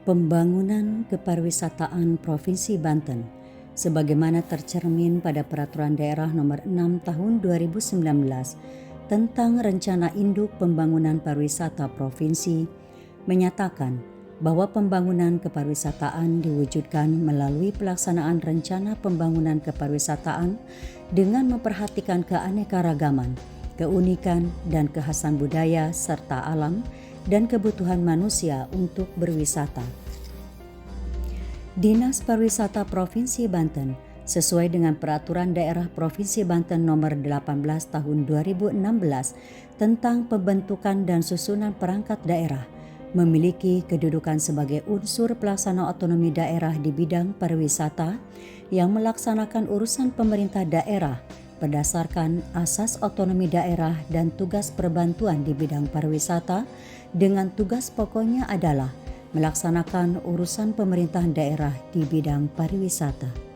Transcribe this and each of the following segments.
Pembangunan Kepariwisataan Provinsi Banten sebagaimana tercermin pada Peraturan Daerah Nomor 6 Tahun 2019 tentang Rencana Induk Pembangunan Pariwisata Provinsi menyatakan bahwa pembangunan kepariwisataan diwujudkan melalui pelaksanaan rencana pembangunan kepariwisataan dengan memperhatikan keanekaragaman, keunikan dan kekhasan budaya serta alam dan kebutuhan manusia untuk berwisata. Dinas Pariwisata Provinsi Banten sesuai dengan Peraturan Daerah Provinsi Banten Nomor 18 Tahun 2016 tentang pembentukan dan susunan perangkat daerah memiliki kedudukan sebagai unsur pelaksana otonomi daerah di bidang pariwisata yang melaksanakan urusan pemerintah daerah berdasarkan asas otonomi daerah dan tugas perbantuan di bidang pariwisata dengan tugas pokoknya adalah melaksanakan urusan pemerintahan daerah di bidang pariwisata.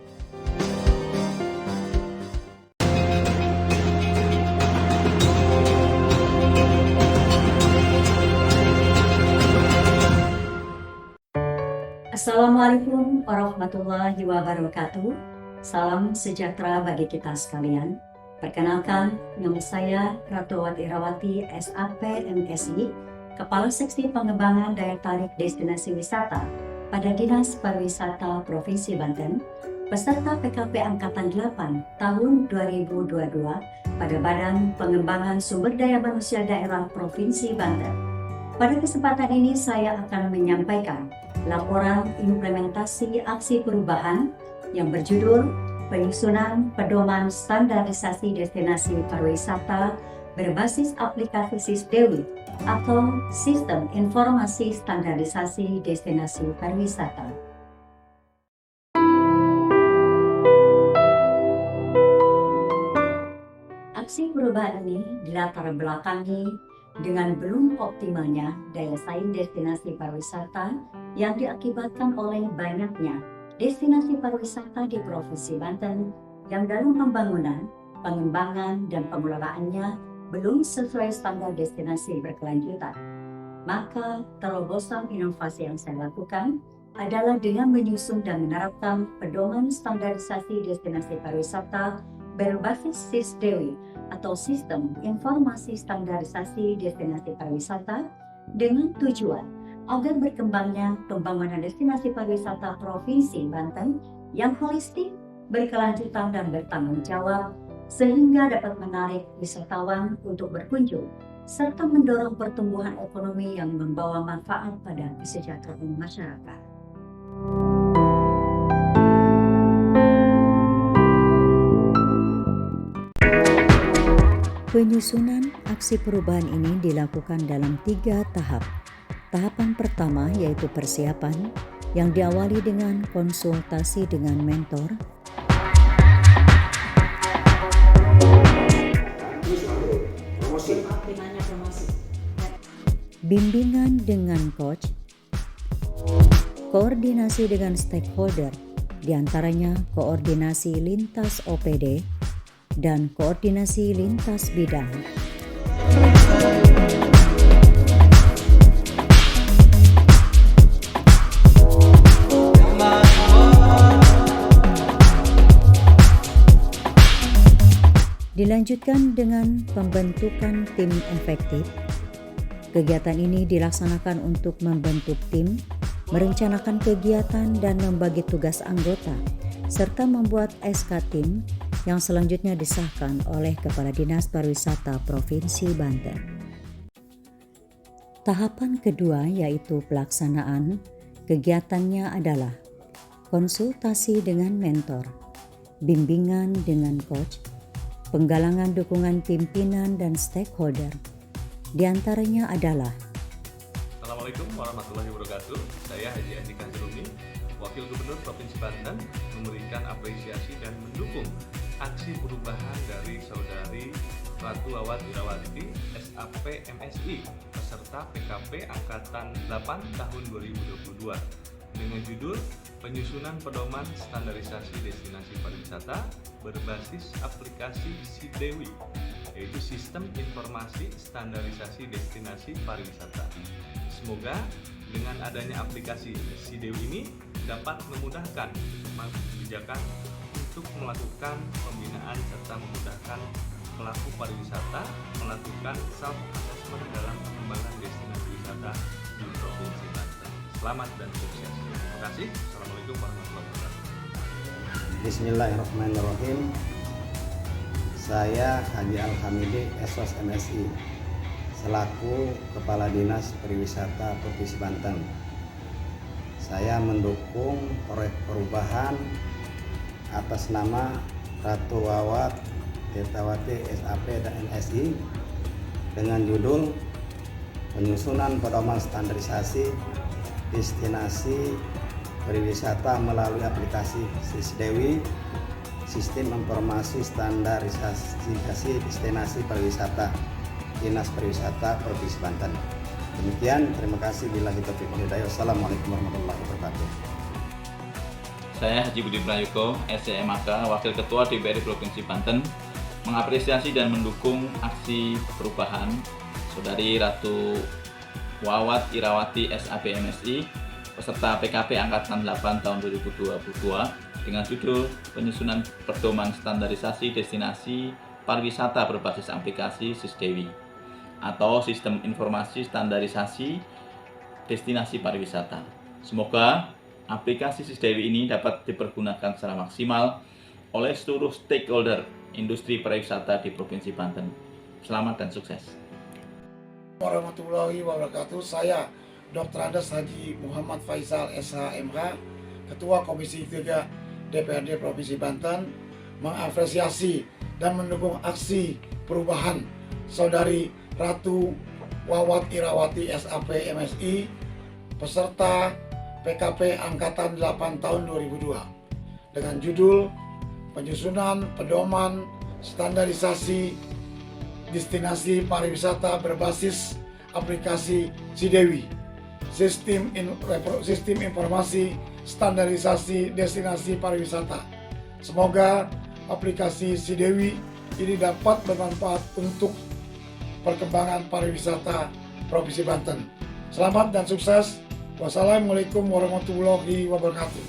Assalamualaikum warahmatullahi wabarakatuh. Salam sejahtera bagi kita sekalian. Perkenalkan, nama saya Ratowati Irawati, SAP MSI, Kepala Seksi Pengembangan Daya Tarik Destinasi Wisata pada Dinas Pariwisata Provinsi Banten, peserta PKP Angkatan 8 tahun 2022 pada Badan Pengembangan Sumber Daya Manusia Daerah Provinsi Banten. Pada kesempatan ini saya akan menyampaikan laporan implementasi aksi perubahan yang berjudul Penyusunan Pedoman Standarisasi Destinasi Pariwisata berbasis aplikasi SISDEWI atau Sistem Informasi Standarisasi Destinasi Pariwisata. Aksi perubahan ini dilatar belakangi dengan belum optimalnya daya saing destinasi pariwisata yang diakibatkan oleh banyaknya destinasi pariwisata di Provinsi Banten yang dalam pembangunan, pengembangan, dan pengelolaannya belum sesuai standar destinasi berkelanjutan. Maka terobosan inovasi yang saya lakukan adalah dengan menyusun dan menerapkan pedoman standarisasi destinasi pariwisata berbasis SISDEWI atau Sistem Informasi Standarisasi Destinasi Pariwisata dengan tujuan agar berkembangnya pembangunan destinasi pariwisata Provinsi Banten yang holistik, berkelanjutan dan bertanggung jawab sehingga dapat menarik wisatawan untuk berkunjung serta mendorong pertumbuhan ekonomi yang membawa manfaat pada kesejahteraan masyarakat. Penyusunan aksi perubahan ini dilakukan dalam 3 tahap. Tahapan pertama yaitu persiapan yang diawali dengan konsultasi dengan mentor, bimbingan dengan coach, koordinasi dengan stakeholder, diantaranya koordinasi lintas OPD, dan koordinasi lintas bidang. Dilanjutkan dengan pembentukan tim efektif. Kegiatan ini dilaksanakan untuk membentuk tim, merencanakan kegiatan dan membagi tugas anggota, serta membuat SK tim yang selanjutnya disahkan oleh Kepala Dinas Pariwisata Provinsi Banten. Tahapan kedua yaitu pelaksanaan. Kegiatannya adalah konsultasi dengan mentor, bimbingan dengan coach, penggalangan dukungan pimpinan dan stakeholder. Di antaranya adalah Assalamualaikum warahmatullahi wabarakatuh. Saya Haji Andika Zerumi, Wakil Gubernur Provinsi Banten, memberikan apresiasi dan mendukung aksi perubahan dari Saudari Ratu Awat Irawati, SAP MSI, peserta PKP Angkatan 8 tahun 2022 dengan judul Penyusunan Pedoman Standarisasi Destinasi Pariwisata berbasis aplikasi SISDEWI, yaitu Sistem Informasi Standarisasi Destinasi Pariwisata. Semoga Dengan adanya aplikasi SiDewi ini dapat memudahkan kebijakan untuk melakukan pembinaan serta memudahkan pelaku pariwisata melakukan self-assessment dalam pengembangan destinasi wisata di Provinsi Banten. Selamat dan sukses. Terima kasih. Assalamualaikum warahmatullahi wabarakatuh. Bismillahirrahmanirrahim. Saya Haji Al-Hamidi, SOS MSI, selaku Kepala Dinas Pariwisata Provinsi Banten. Saya mendukung proyek perubahan atas nama Ratu Wawat Tirtawati SAP dan NSI dengan judul penyusunan pedoman standarisasi destinasi pariwisata melalui aplikasi SISDewi, Sistem Informasi Standarisasi Destinasi Pariwisata Dinas Pariwisata Provinsi Banten. Demikian, terima kasih. Billahi taufiq wal hidayah. Wassalamualaikum warahmatullahi wabarakatuh. Saya Haji Budi Prayoko, SCMAK, Wakil Ketua DPRD Provinsi Banten, mengapresiasi dan mendukung aksi perubahan Saudari Ratu Wawat Irawati SAP MSI, peserta PKP Angkatan 8 tahun 2022, dengan judul penyusunan pedoman standarisasi destinasi pariwisata berbasis aplikasi SISDewi atau Sistem Informasi Standarisasi Destinasi Pariwisata. Semoga aplikasi SISDewi ini dapat dipergunakan secara maksimal oleh seluruh stakeholder industri pariwisata di Provinsi Banten. Selamat dan sukses. Warahmatullahi wabarakatuh. Saya Dr. Andes Haji Muhammad Faisal SHMH, Ketua Komisi 3 DPRD Provinsi Banten, mengapresiasi dan mendukung aksi perubahan Saudari Ratu Wawat Irawati SAP MSI, peserta PKP Angkatan 8 tahun 2002, dengan judul penyusunan pedoman standarisasi destinasi pariwisata berbasis aplikasi SiDewi, Sistem Informasi Standarisasi Destinasi Pariwisata. Semoga aplikasi SiDewi ini dapat bermanfaat untuk perkembangan pariwisata Provinsi Banten. Selamat dan sukses. Wassalamualaikum warahmatullahi wabarakatuh.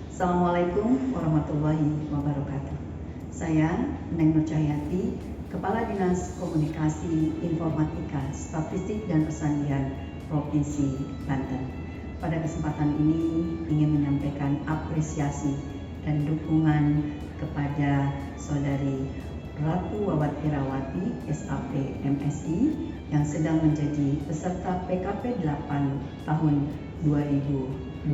Assalamualaikum warahmatullahi wabarakatuh. Saya Neng Nur Cahyati, Kepala Dinas Komunikasi Informatika Statistik dan Pesandian Provinsi Banten. Pada kesempatan ini ingin menyampaikan apresiasi dan dukungan kepada Saudari Ratu Wawat Irawati SAP MSI yang sedang menjadi peserta PKP 8 tahun 2022.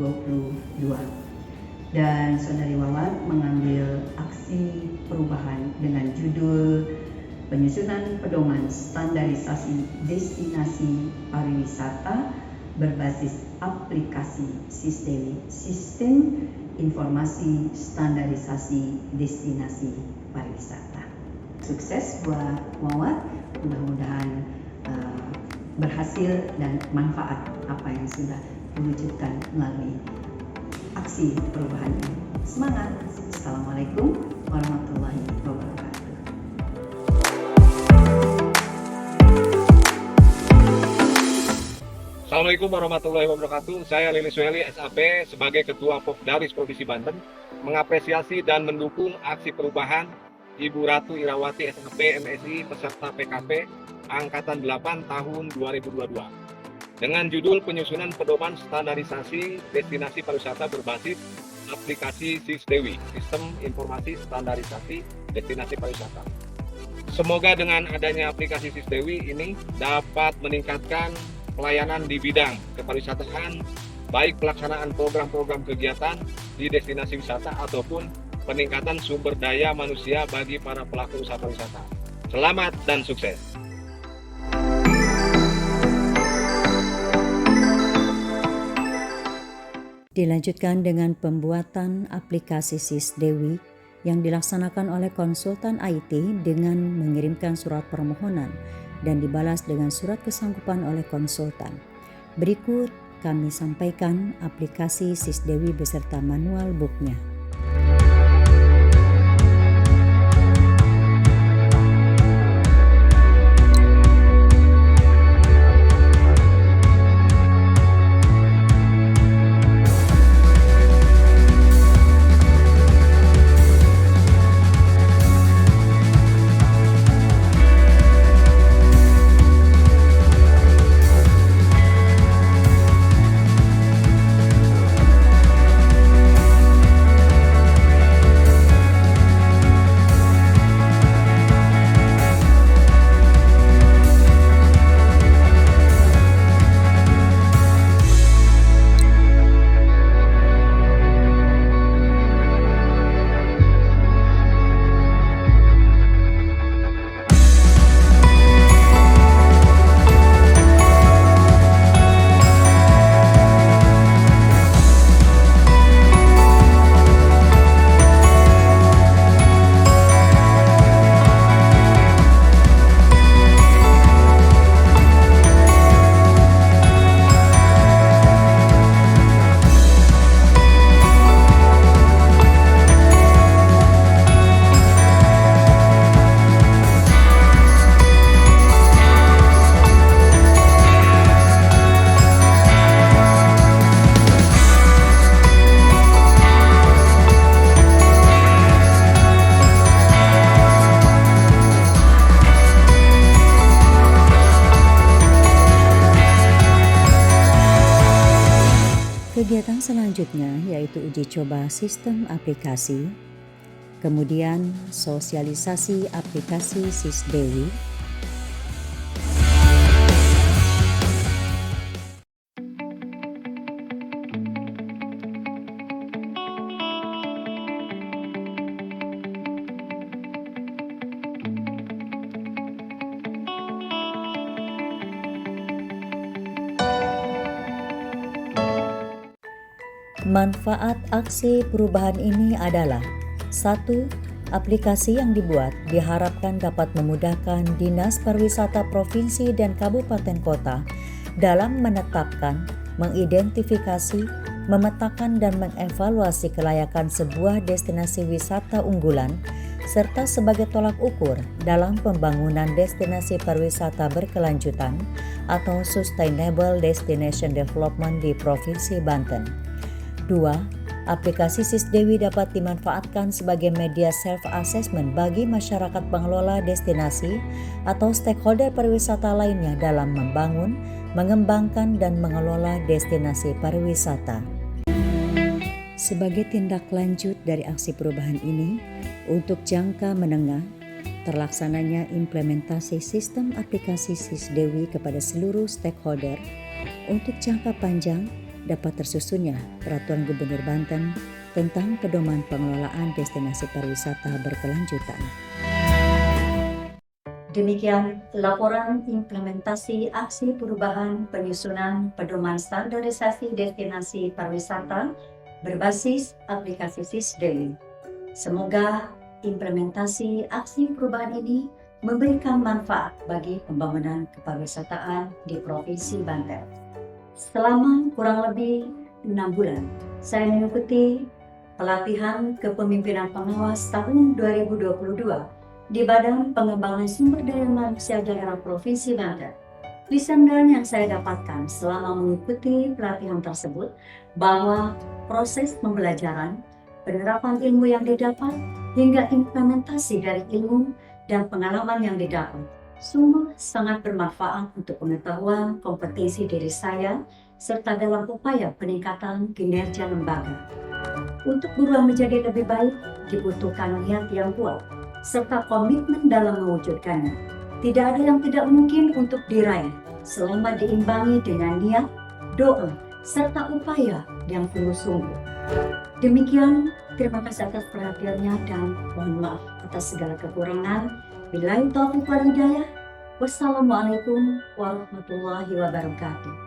Dan Saudari Wawat mengambil aksi perubahan dengan judul penyusunan pedoman standarisasi destinasi pariwisata berbasis aplikasi SISDewi, Sistem Informasi Standarisasi Destinasi Pariwisata. Sukses buat Wawat, mudah-mudahan berhasil dan manfaat apa yang sudah diwujudkan melalui aksi perubahan ini. Semangat! Assalamualaikum warahmatullahi wabarakatuh. Assalamualaikum warahmatullahi wabarakatuh. Saya Lilis Weli SAP sebagai Ketua Popdaris Provinsi Banten mengapresiasi dan mendukung aksi perubahan Ibu Ratu Irawati SAP MSI peserta PKP Angkatan 8 tahun 2022 dengan judul penyusunan pedoman standarisasi destinasi pariwisata berbasis aplikasi SISDewi, Sistem Informasi Standarisasi Destinasi Pariwisata. Semoga dengan adanya aplikasi SISDewi ini dapat meningkatkan pelayanan di bidang kepariwisataan, baik pelaksanaan program-program kegiatan di destinasi wisata ataupun peningkatan sumber daya manusia bagi para pelaku usaha pariwisata. Selamat dan sukses. Dilanjutkan dengan pembuatan aplikasi SISDewi yang dilaksanakan oleh konsultan IT dengan mengirimkan surat permohonan dan dibalas dengan surat kesanggupan oleh konsultan. Berikut kami sampaikan aplikasi SISDewi beserta manual booknya. Kegiatan selanjutnya yaitu uji coba sistem aplikasi, kemudian sosialisasi aplikasi SISDewi, manfaat aksi perubahan ini adalah: 1. Aplikasi yang dibuat diharapkan dapat memudahkan Dinas Pariwisata Provinsi dan Kabupaten Kota dalam menetapkan, mengidentifikasi, memetakan dan mengevaluasi kelayakan sebuah destinasi wisata unggulan serta sebagai tolak ukur dalam pembangunan destinasi pariwisata berkelanjutan atau Sustainable Destination Development di Provinsi Banten. 2. Aplikasi SISDewi dapat dimanfaatkan sebagai media self-assessment bagi masyarakat pengelola destinasi atau stakeholder pariwisata lainnya dalam membangun, mengembangkan, dan mengelola destinasi pariwisata. Sebagai tindak lanjut dari aksi perubahan ini, untuk jangka menengah, terlaksananya implementasi sistem aplikasi SISDewi kepada seluruh stakeholder. Untuk jangka panjang, dapat tersusunnya Peraturan Gubernur Banten tentang pedoman pengelolaan destinasi pariwisata berkelanjutan. Demikian laporan implementasi aksi perubahan penyusunan pedoman standarisasi destinasi pariwisata berbasis aplikasi SISDewi. Semoga implementasi aksi perubahan ini memberikan manfaat bagi pembangunan kepariwisataan di Provinsi Banten. Selama kurang lebih 6 bulan, saya mengikuti pelatihan kepemimpinan pengawas tahun 2022 di Badan Pengembangan Sumber Daya Manusia Daerah Provinsi Banten. Lisan yang saya dapatkan selama mengikuti pelatihan tersebut bahwa proses pembelajaran, penerapan ilmu yang didapat, hingga implementasi dari ilmu dan pengalaman yang didapat sungguh sangat bermanfaat untuk pengetahuan kompetensi diri saya serta dalam upaya peningkatan kinerja lembaga. Untuk berubah menjadi lebih baik dibutuhkan niat yang kuat serta komitmen dalam mewujudkannya. Tidak ada yang tidak mungkin untuk diraih selama diimbangi dengan niat, doa, serta upaya yang sungguh-sungguh. Demikian, terima kasih atas perhatiannya dan mohon maaf atas segala kekurangan. Billahi taufiq wal hidayah. Wassalamualaikum warahmatullahi wabarakatuh.